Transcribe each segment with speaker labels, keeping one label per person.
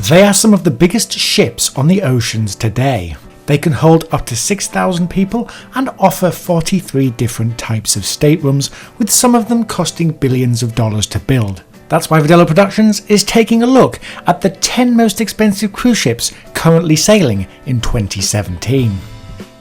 Speaker 1: They are some of the biggest ships on the oceans today. They can hold up to 6,000 people and offer 43 different types of staterooms, with some of them costing billions of dollars to build. That's why Vidello Productions is taking a look at the 10 most expensive cruise ships currently sailing in 2017.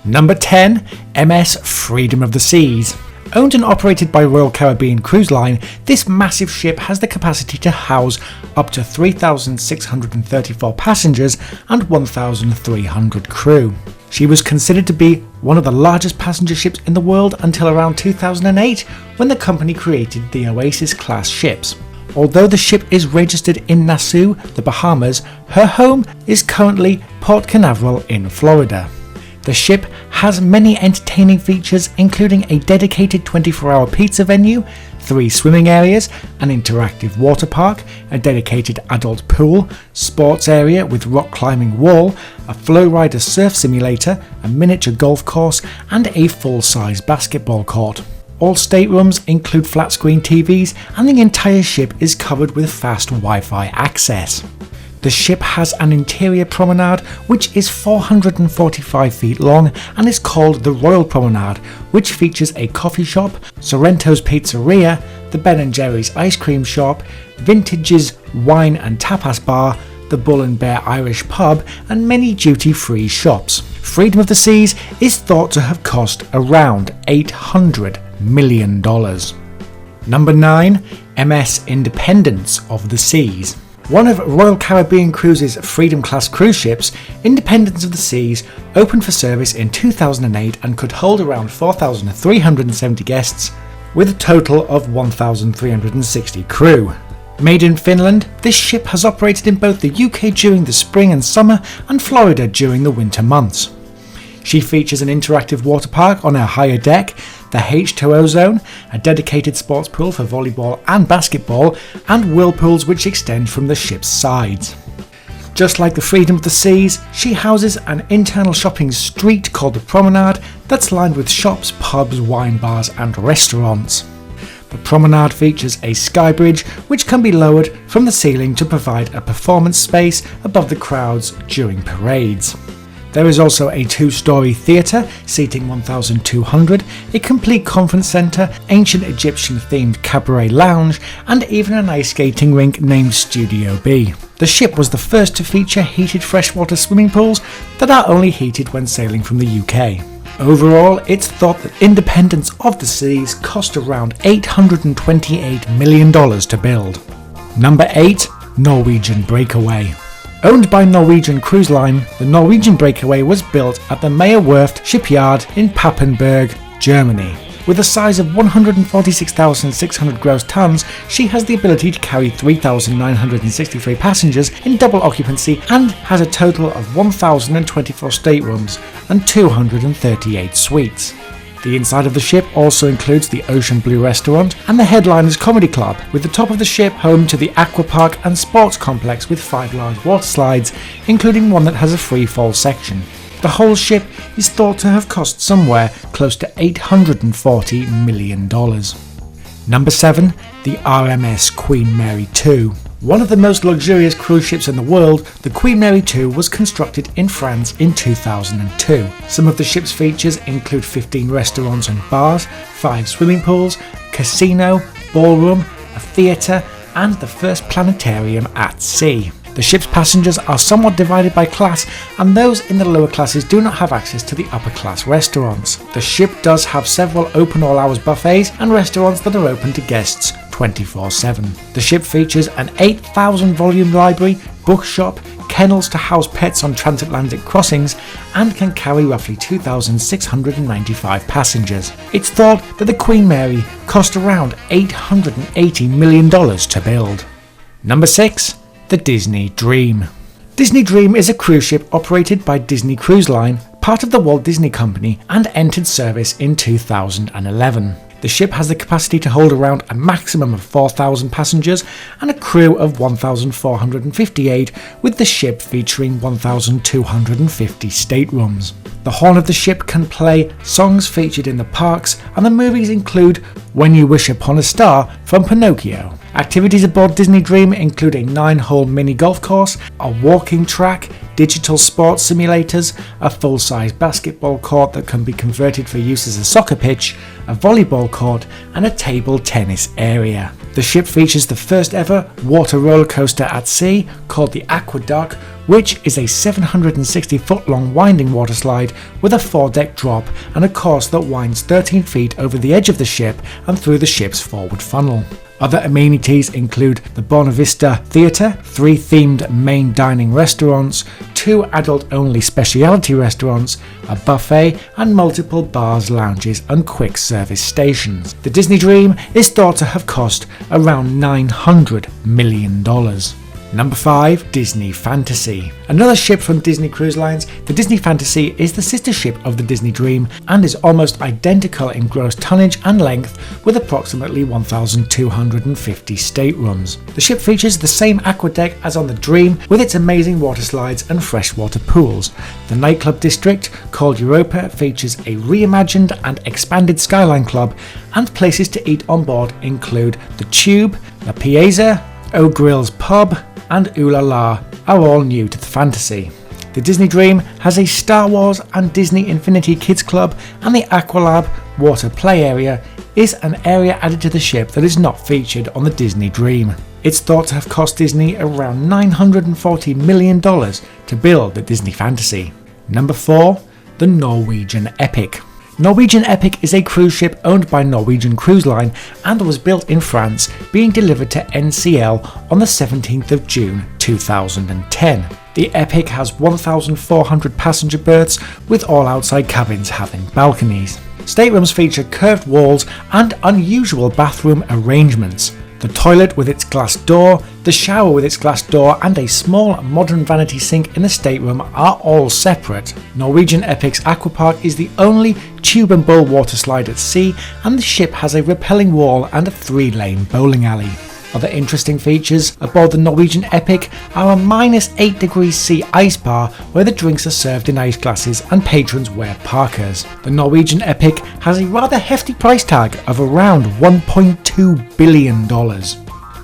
Speaker 1: Number 10. MS Freedom of the Seas. Owned and operated by Royal Caribbean Cruise Line, this massive ship has the capacity to house up to 3,634 passengers and 1,300 crew. She was considered to be one of the largest passenger ships in the world until around 2008, when the company created the Oasis class ships. Although the ship is registered in Nassau, the Bahamas, her home is currently Port Canaveral in Florida. The ship has many entertaining features, including a dedicated 24-hour pizza venue, 3 swimming areas, an interactive water park, a dedicated adult pool, sports area with rock climbing wall, a flowrider surf simulator, a miniature golf course, and a full-size basketball court. All staterooms include flat-screen TVs, and the entire ship is covered with fast Wi-Fi access. The ship has an interior promenade which is 445 feet long and is called the Royal Promenade, which features a coffee shop, Sorrento's Pizzeria, the Ben & Jerry's ice cream shop, Vintage's wine and tapas bar, the Bull and Bear Irish pub, and many duty-free shops. Freedom of the Seas is thought to have cost around $800 million. Number 9. MS Independence of the Seas. One of Royal Caribbean Cruises' Freedom Class cruise ships, Independence of the Seas, opened for service in 2008 and could hold around 4,370 guests, with a total of 1,360 crew. Made in Finland, this ship has operated in both the UK during the spring and summer and Florida during the winter months. She features an interactive water park on her higher deck, the H2O zone, a dedicated sports pool for volleyball and basketball, and whirlpools which extend from the ship's sides. Just like the Freedom of the Seas, she houses an internal shopping street called the Promenade that's lined with shops, pubs, wine bars and restaurants. The Promenade features a sky bridge which can be lowered from the ceiling to provide a performance space above the crowds during parades. There is also a 2-story theatre seating 1,200, a complete conference centre, ancient Egyptian themed cabaret lounge, and even an ice skating rink named Studio B. The ship was the first to feature heated freshwater swimming pools that are only heated when sailing from the UK. Overall, it's thought that Independence of the Seas cost around $828 million to build. Number 8. Norwegian Breakaway. Owned by Norwegian Cruise Line, the Norwegian Breakaway was built at the Meyer-Werft shipyard in Papenburg, Germany. With a size of 146,600 gross tons, she has the ability to carry 3,963 passengers in double occupancy and has a total of 1,024 staterooms and 238 suites. The inside of the ship also includes the Ocean Blue restaurant and the Headliners Comedy Club, with the top of the ship home to the aqua park and sports complex with 5 large water slides, including one that has a free fall section. The whole ship is thought to have cost somewhere close to $840 million. Number 7. The RMS Queen Mary 2. One of the most luxurious cruise ships in the world, the Queen Mary 2 was constructed in France in 2002. Some of the ship's features include 15 restaurants and bars, 5 swimming pools, casino, ballroom, a theatre, and the first planetarium at sea. The ship's passengers are somewhat divided by class, and those in the lower classes do not have access to the upper class restaurants. The ship does have several open all hours buffets and restaurants that are open to guests 24/7. The ship features an 8,000 volume library, bookshop, kennels to house pets on transatlantic crossings, and can carry roughly 2,695 passengers. It's thought that the Queen Mary cost around $880 million to build. Number 6. The Disney Dream. Disney Dream is a cruise ship operated by Disney Cruise Line, part of the Walt Disney Company, and entered service in 2011. The ship has the capacity to hold around a maximum of 4,000 passengers and a crew of 1,458, with the ship featuring 1,250 staterooms. The horn of the ship can play songs featured in the parks, and the movies include When You Wish Upon a Star from Pinocchio, Activities aboard Disney Dream include a 9-hole mini golf course, a walking track, digital sports simulators, a full-size basketball court that can be converted for use as a soccer pitch, a volleyball court, and a table tennis area. The ship features the first ever water roller coaster at sea called the Aqueduct, which is a 760-foot long winding water slide with a 4-deck drop and a course that winds 13 feet over the edge of the ship and through the ship's forward funnel. Other amenities include the Buena Vista Theatre, 3 themed main dining restaurants, 2 adult-only specialty restaurants, a buffet, and multiple bars, lounges, and quick service stations. The Disney Dream is thought to have cost around $900 million. Number 5. Disney Fantasy. Another ship from Disney Cruise Lines, the Disney Fantasy is the sister ship of the Disney Dream and is almost identical in gross tonnage and length with approximately 1,250 staterooms. The ship features the same aqueduct as on the Dream with its amazing water slides and freshwater pools. The nightclub district, called Europa, features a reimagined and expanded Skyline Club, and places to eat on board include the Tube, La Piazza, O'Grill's Pub, and Ooh La La are all new to the Fantasy. The Disney Dream has a Star Wars and Disney Infinity Kids Club, and the Aqualab water play area is an area added to the ship that is not featured on the Disney Dream. It's thought to have cost Disney around $940 million to build the Disney Fantasy. Number 4. The Norwegian Epic. Norwegian Epic is a cruise ship owned by Norwegian Cruise Line and was built in France, being delivered to NCL on the 17th of June 2010. The Epic has 1,400 passenger berths, with all outside cabins having balconies. Staterooms feature curved walls and unusual bathroom arrangements. The toilet with its glass door, the shower with its glass door, and a small modern vanity sink in the stateroom are all separate. Norwegian Epic's Aquapark is the only tube and bowl water slide at sea, and the ship has a rappelling wall and a 3-lane bowling alley. Other interesting features aboard the Norwegian Epic are a -8 degrees C ice bar where the drinks are served in ice glasses and patrons wear parkas. The Norwegian Epic has a rather hefty price tag of around $1.2 billion.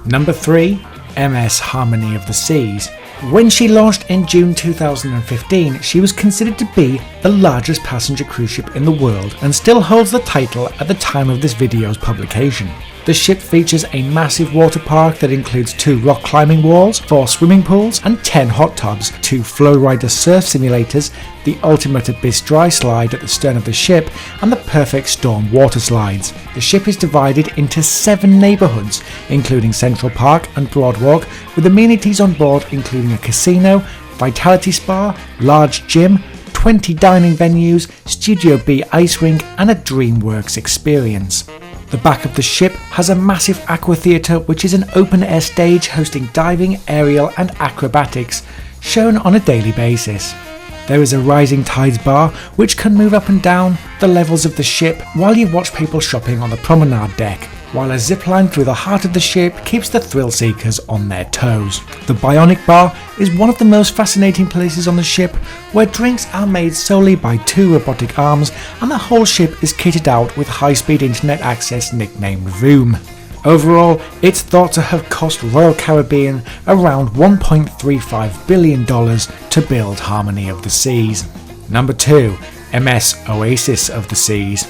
Speaker 1: Number 3. MS Harmony of the Seas. When she launched in June 2015, she was considered to be the largest passenger cruise ship in the world and still holds the title at the time of this video's publication. The ship features a massive water park that includes 2 rock climbing walls, 4 swimming pools, and 10 hot tubs, 2 Flowrider surf simulators, the ultimate abyss dry slide at the stern of the ship, and the perfect storm water slides. The ship is divided into 7 neighbourhoods, including Central Park and Broadwalk, with amenities on board including a casino, vitality spa, large gym, 20 dining venues, Studio B ice rink, and a DreamWorks experience. The back of the ship has a massive aqua theatre, which is an open-air stage hosting diving, aerial and acrobatics, shown on a daily basis. There is a rising tides bar, which can move up and down the levels of the ship while you watch people shopping on the promenade deck, while a zipline through the heart of the ship keeps the thrill seekers on their toes. The Bionic Bar is one of the most fascinating places on the ship, where drinks are made solely by 2 robotic arms, and the whole ship is kitted out with high-speed internet access nicknamed Voom. Overall, it's thought to have cost Royal Caribbean around $1.35 billion to build Harmony of the Seas. Number 2. MS Oasis of the Seas.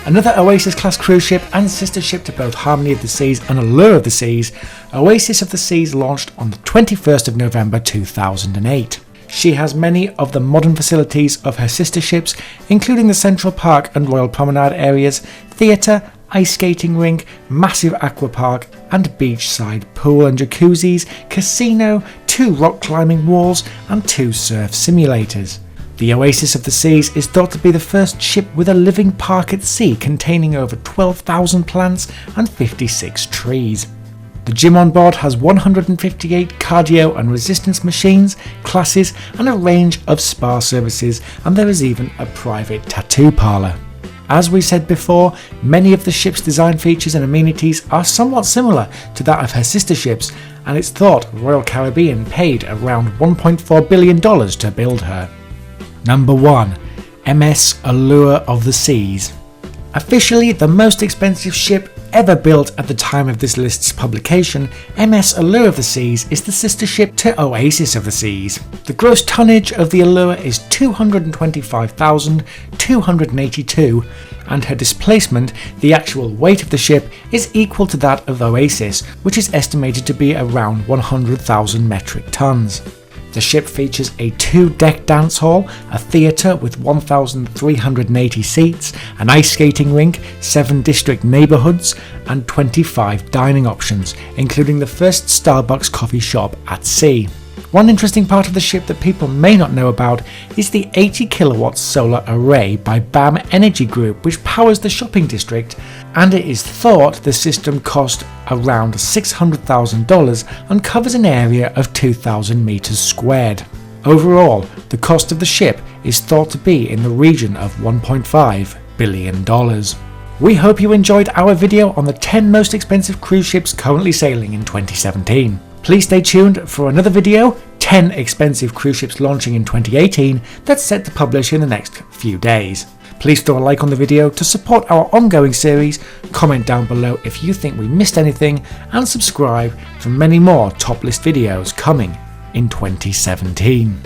Speaker 1: Another Oasis-class cruise ship and sister ship to both Harmony of the Seas and Allure of the Seas, Oasis of the Seas launched on the 21st of November 2008. She has many of the modern facilities of her sister ships, including the Central Park and Royal Promenade areas, theatre, ice skating rink, massive aqua park, and beachside pool and jacuzzis, casino, 2 rock climbing walls, and 2 surf simulators. The Oasis of the Seas is thought to be the first ship with a living park at sea containing over 12,000 plants and 56 trees. The gym on board has 158 cardio and resistance machines, classes, and a range of spa services, and there is even a private tattoo parlour. As we said before, many of the ship's design features and amenities are somewhat similar to that of her sister ships, and it's thought Royal Caribbean paid around $1.4 billion to build her. Number 1. MS Allure of the Seas. Officially the most expensive ship ever built at the time of this list's publication, MS Allure of the Seas is the sister ship to Oasis of the Seas. The gross tonnage of the Allure is 225,282, and her displacement, the actual weight of the ship, is equal to that of Oasis, which is estimated to be around 100,000 metric tons. The ship features a 2-deck dance hall, a theatre with 1,380 seats, an ice skating rink, 7 district neighbourhoods, and 25 dining options, including the first Starbucks coffee shop at sea. One interesting part of the ship that people may not know about is the 80 kilowatt solar array by BAM Energy Group, which powers the shopping district, and it is thought the system cost around $600,000 and covers an area of 2,000 meters squared. Overall, the cost of the ship is thought to be in the region of $1.5 billion. We hope you enjoyed our video on the 10 most expensive cruise ships currently sailing in 2017. Please stay tuned for another video, 10 expensive cruise ships launching in 2018, that's set to publish in the next few days. Please throw a like on the video to support our ongoing series, comment down below if you think we missed anything, and subscribe for many more top list videos coming in 2017.